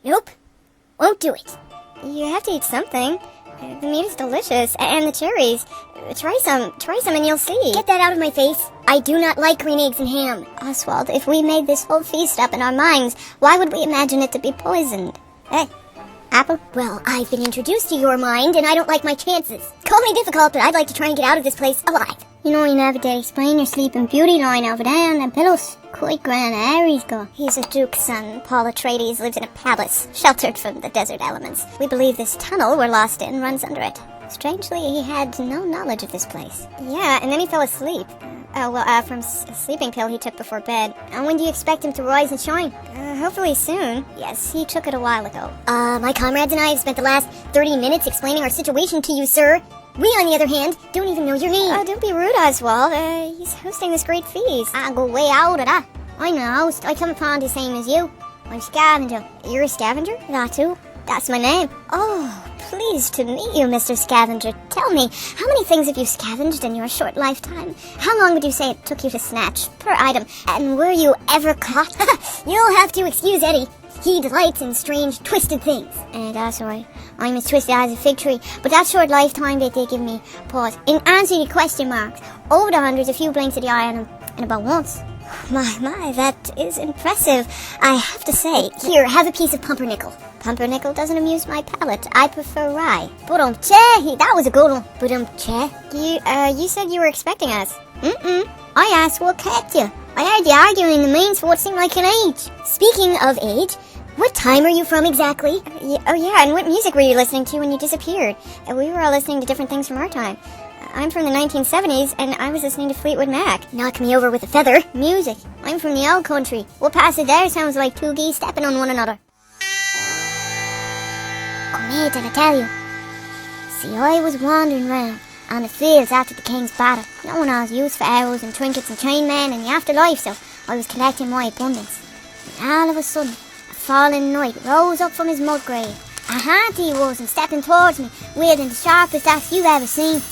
Nope. Won't do it. You have to eat something. The meat is delicious, and the cherries. Try some and you'll see. Get that out of my face. I do not like green eggs and ham. Oswald, if we made this whole feast up in our minds, why would we imagine it to be poisoned? Hey, apple? Well, I've been introduced to your mind, and I don't like my chances. Call me difficult, but I'd like to try and get out of this place alive. You know, you never did explain your sleeping beauty line over there on them pillows. Quite grand air he's got. He's a duke's son. Paul Atreides lives in a palace, sheltered from the desert elements. We believe this tunnel we're lost in runs under it. Strangely, he had no knowledge of this place. Yeah, and then he fell asleep. From a sleeping pill he took before bed. And when do you expect him to rise and shine? Hopefully soon. Yes, he took it a while ago. My comrades and I have spent the last 30 minutes explaining our situation to you, sir. We, on the other hand, don't even know your name. Oh, don't be rude, Oswald. He's hosting this great feast. I go way out of that. I'm the host. I come upon the same as you. I'm Scavenger. You're a scavenger? That too. That's my name. Oh, pleased to meet you, Mr. Scavenger. Tell me, how many things have you scavenged in your short lifetime? How long would you say it took you to snatch per item? And were you ever caught? You'll have to excuse Eddie. He delights in strange, twisted things. That's alright. I'm as twisted as a fig tree. But that short lifetime they did give me pause. In answer to your question marks, over the hundreds, a few blinks of the eye on them, and about once. My, that is impressive, I have to say. Here, have a piece of pumpernickel. Pumpernickel doesn't amuse my palate. I prefer rye. Che, that was a good one. Che. You said you were expecting us. I asked what kept you. I heard you arguing the main sport seemed like an age. Speaking of age, what time are you from exactly? And what music were you listening to when you disappeared? We were all listening to different things from our time. I'm from the 1970s, and I was listening to Fleetwood Mac. Knock me over with a feather. Music. I'm from the old country. What passage there sounds like two geese stepping on one another. Come here till I tell you. See, I was wandering round on the fields after the king's battle. No one has use for arrows and trinkets and chainmen in the afterlife, so I was collecting my abundance. And all of a sudden, a fallen knight rose up from his mud grave. A hand he was, and stepping towards me, wielding the sharpest axe you've ever seen.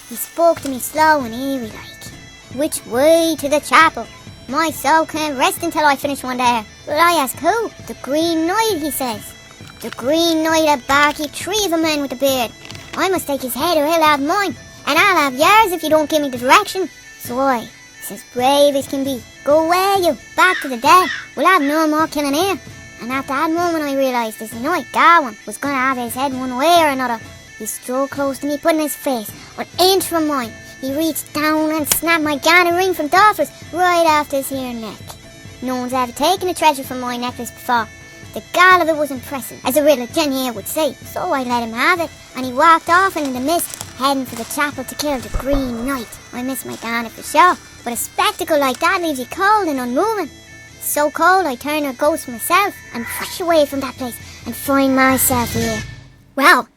He spoke to me slow and eerie like. Which way to the chapel? My soul can't rest until I finish one there. But I ask who? The Green Knight, he says. The Green Knight, a barky tree of a man with a beard. I must take his head or he'll have mine. And I'll have yours if you don't give me the direction. So I, as brave as can be, go away you, back to the dead. We'll have no more killing here. And at that moment I realised this knight, Gawain, was going to have his head one way or another. He strode close to me, putting his face an inch from mine. He reached down and snapped my garnet ring from Dolphus right after his here neck. No one's ever taken a treasure from my necklace before. The gall of it was impressive, as a riddler Jenny would say. So I let him have it, and he walked off into the mist, heading for the chapel to kill the Green Knight. I missed my garnet for sure, but a spectacle like that leaves you cold and unmoving. So cold I turn to a ghost myself and rush away from that place and find myself here. Wow.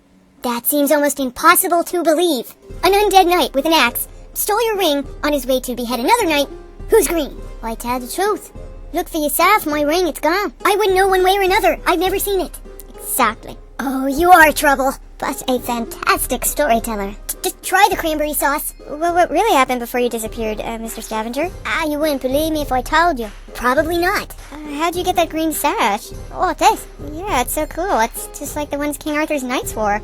That seems almost impossible to believe. An undead knight with an axe stole your ring on his way to behead another knight who's green. I tell the truth. Look for yourself, my ring, it's gone. I wouldn't know one way or another. I've never seen it. Exactly. Oh, you are trouble. But a fantastic storyteller. Just try the cranberry sauce. Well, what really happened before you disappeared, Mr. Scavenger? You wouldn't believe me if I told you. Probably not. How'd you get that green sash? Oh, this? Yeah, it's so cool. It's just like the ones King Arthur's knights wore.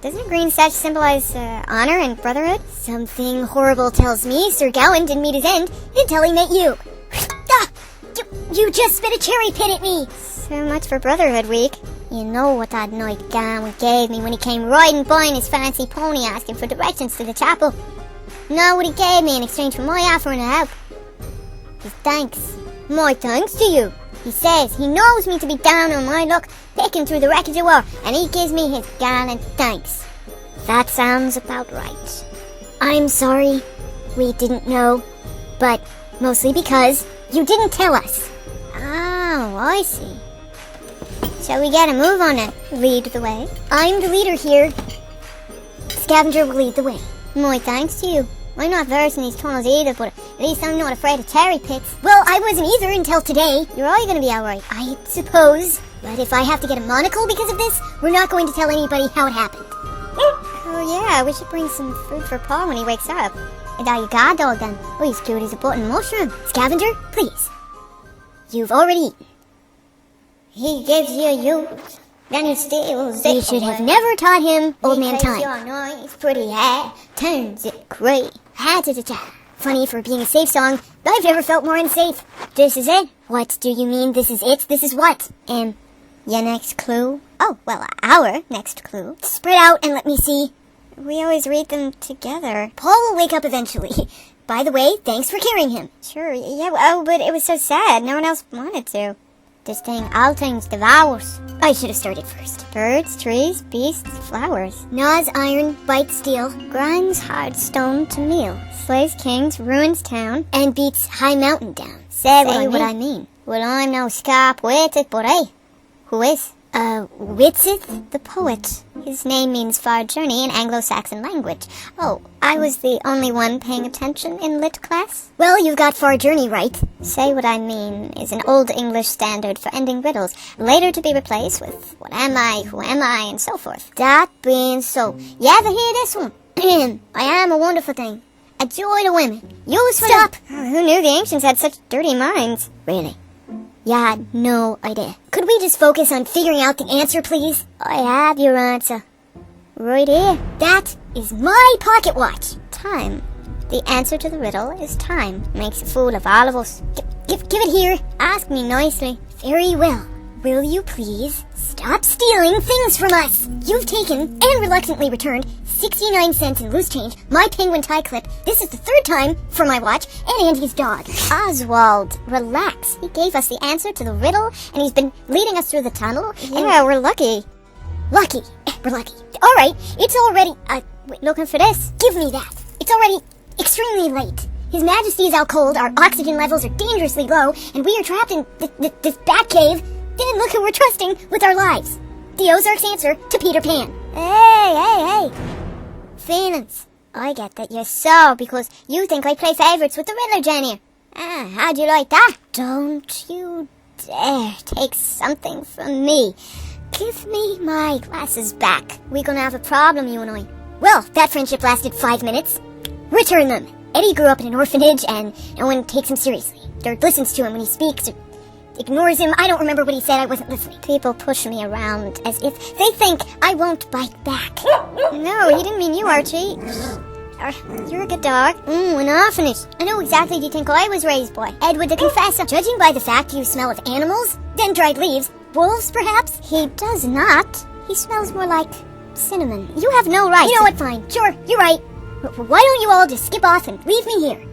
Doesn't a green sash symbolize honor and brotherhood? Something horrible tells me Sir Gawain didn't meet his end until he met you. You just spit a cherry pit at me. So much for Brotherhood Week. You know what that knight Gawain gave me when he came riding by in his fancy pony asking for directions to the chapel? Know what he gave me in exchange for my offering of help? His thanks. My thanks to you. He says he knows me to be down on my luck, picking through the wreckage of war, and he gives me his gallant thanks. That sounds about right. I'm sorry, we didn't know, but mostly because you didn't tell us. Oh, I see. Shall we get a move on it? Lead the way. I'm the leader here. Scavenger will lead the way. My thanks to you. I'm not versed in these tunnels either, but at least I'm not afraid of cherry pits. Well, I wasn't either until today. You're all going to be alright. I suppose. But if I have to get a monocle because of this, we're not going to tell anybody how it happened. Oh yeah, we should bring some food for Paul when he wakes up. And are you guard dog then? Oh, he's cute as a button mushroom. Scavenger, please. You've already eaten. He gives you youth, then he steals it. You should have never taught him old man time. Your nice pretty hair, turns it grey. Ha-ta-ta-ta. Funny for being a safe song, but I've never felt more unsafe. This is it? What do you mean this is it? This is what? Your next clue? Oh, well, our next clue. Spread out and let me see. We always read them together. Paul will wake up eventually. By the way, thanks for carrying him. Sure, yeah, oh, but it was so sad. No one else wanted to. This thing all things devours. I should have started first. Birds, trees, beasts, flowers. Gnaws iron, bites steel, Grinds hard stone to meal. Slays kings, ruins town. and beats high mountain down. Say what I mean. Well, I'm no scarp with it, but hey, who is? Witzith? The poet. His name means far journey in Anglo-Saxon language. Oh, I was the only one paying attention in lit class? Well, you've got far journey right. Say what I mean is an old English standard for ending riddles, later to be replaced with what am I, who am I, and so forth. That being so, you ever hear this one? I am a wonderful thing. A joy to women. Useful. Stop! Who knew the ancients had such dirty minds? Really? You had no idea. Could we just focus on figuring out the answer, please? I have your answer. Right here. That is my pocket watch. Time. The answer to the riddle is time. Makes a fool of all of us. Give it here. Ask me nicely. Very well. Will you please stop stealing things from us? You've taken and reluctantly returned 69 cents in loose change, my penguin tie clip. This is the third time for my watch, and Andy's dog. Oswald, relax. He gave us the answer to the riddle, and he's been leading us through the tunnel. Yeah, we're lucky. Lucky. We're lucky. All right, it's already... Looking for this? Give me that. It's already extremely late. His Majesty is out cold, our oxygen levels are dangerously low, and we are trapped in this bat cave. Then look who we're trusting with our lives. The Ozark's answer to Peter Pan. Hey. Feelings. I get that you're sore because you think I play favourites with the Riddler, Jenny. How'd you like that? Don't you dare take something from me. Give me my glasses back. We're gonna have a problem, you and I. Well, that friendship lasted 5 minutes. Return them. Eddie grew up in an orphanage and no one takes him seriously. Or listens to him when he speaks, or ignores him. I don't remember what he said. I wasn't listening. People push me around as if they think I won't bite back. No, he didn't mean you, Archie. You're a good dog. An orphanage. I know exactly do you think I was raised by. Edward the Confessor. Judging by the fact you smell of animals, then dried leaves, wolves perhaps? He does not. He smells more like cinnamon. You have no right. You know what, fine. Sure, you're right. Why don't you all just skip off and leave me here?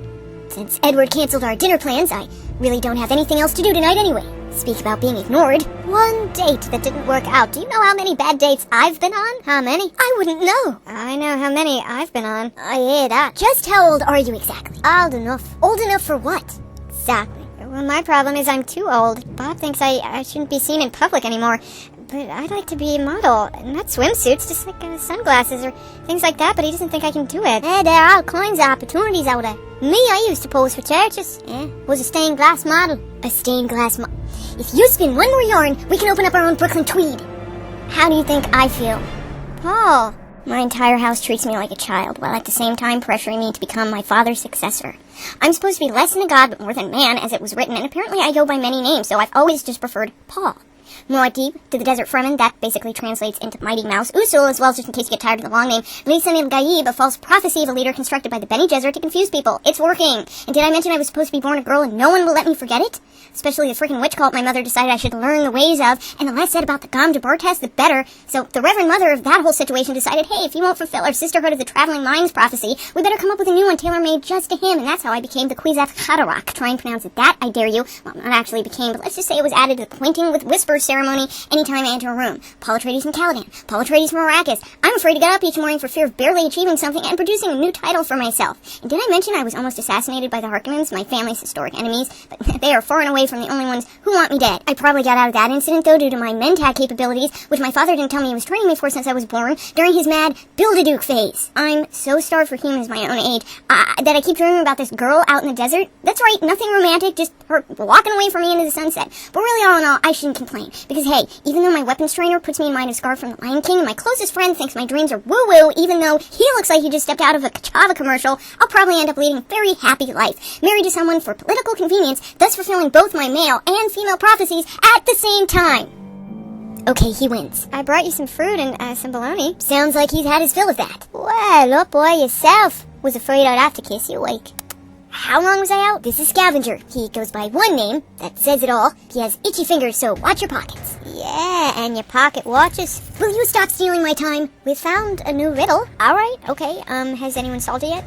Since Edward canceled our dinner plans, I really don't have anything else to do tonight anyway. Speak about being ignored. One date that didn't work out. Do you know how many bad dates I've been on? How many? I wouldn't know. I know how many I've been on. I hear that. Just how old are you exactly? Old enough. Old enough for what? Exactly. Well, my problem is I'm too old. Bob thinks I shouldn't be seen in public anymore. But I'd like to be a model. Not swimsuits, just like sunglasses or things like that. But he doesn't think I can do it. There are all kinds of opportunities out there. Me, I used to pose for churches. Yeah, was a stained glass model. A stained glass model. If you spin one more yarn, we can open up our own Brooklyn Tweed. How do you think I feel? Paul, my entire house treats me like a child, while at the same time pressuring me to become my father's successor. I'm supposed to be less than a god, but more than man, as it was written, and apparently I go by many names, so I've always just preferred Paul. Muad'Dib, to the Desert Fremen, that basically translates into Mighty Mouse. Usul, as well, just in case you get tired of the long name. Lisan el-Gaib, a false prophecy of a leader constructed by the Bene Gesserit to confuse people. It's working! And did I mention I was supposed to be born a girl and no one will let me forget it? Especially the freaking witch cult my mother decided I should learn the ways of, and the less said about the Gom Jabbar test, the better. So the Reverend Mother of that whole situation decided, hey, if you won't fulfill our Sisterhood of the Traveling Minds prophecy, we better come up with a new one tailor-made just to him, and that's how I became the Kwisatz Haderach. Try and pronounce it that, I dare you. Well, not actually became, but let's just say it was added to the pointing with whispers ceremony anytime I enter a room. Paul Atreides from Caladan. Paul Atreides from Arrakis. I'm afraid to get up each morning for fear of barely achieving something and producing a new title for myself. And did I mention I was almost assassinated by the Harkonnens, my family's historic enemies? But they are far and away from the only ones who want me dead. I probably got out of that incident, though, due to my mentat capabilities, which my father didn't tell me he was training me for since I was born, during his mad Build-A-Duke phase. I'm so starved for humans my own age, that I keep dreaming about this girl out in the desert. That's right, nothing romantic, just her walking away from me into the sunset. But really, all in all, I shouldn't complain. Because, hey, even though my weapons trainer puts me in mind of Scar from the Lion King, and my closest friend thinks my dreams are woo-woo, even though he looks like he just stepped out of a Kachava commercial, I'll probably end up leading a very happy life, married to someone for political convenience, thus fulfilling both my male and female prophecies at the same time. Okay, he wins. I brought you some fruit and some bologna. Sounds like he's had his fill of that. Well, up boy yourself. Was afraid I'd have to kiss you awake. How long was I out? This is Scavenger. He goes by one name. That says it all. He has itchy fingers, so watch your pockets. Yeah, and your pocket watches. Will you stop stealing my time? We found a new riddle. Alright, okay. Has anyone solved it yet?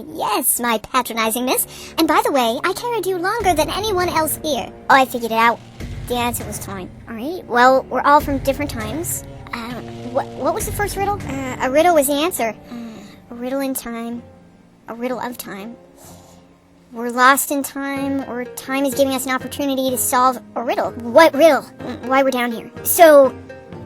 Yes, my patronizingness. And by the way, I carried you longer than anyone else here. Oh, I figured it out. The answer was time. Alright, well, we're all from different times. What was the first riddle? A riddle was the answer. A riddle in time. A riddle of time. We're lost in time, or time is giving us an opportunity to solve a riddle. What riddle? Why we're down here. So,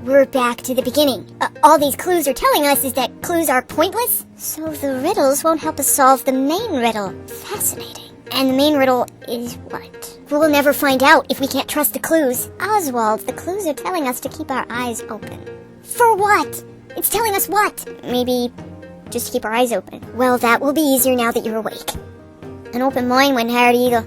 we're back to the beginning. All these clues are telling us is that clues are pointless? So the riddles won't help us solve the main riddle. Fascinating. And the main riddle is what? We'll never find out if we can't trust the clues. Oswald, the clues are telling us to keep our eyes open. For what? It's telling us what? Maybe just keep our eyes open. Well, that will be easier now that you're awake. An open mind wouldn't hurt either.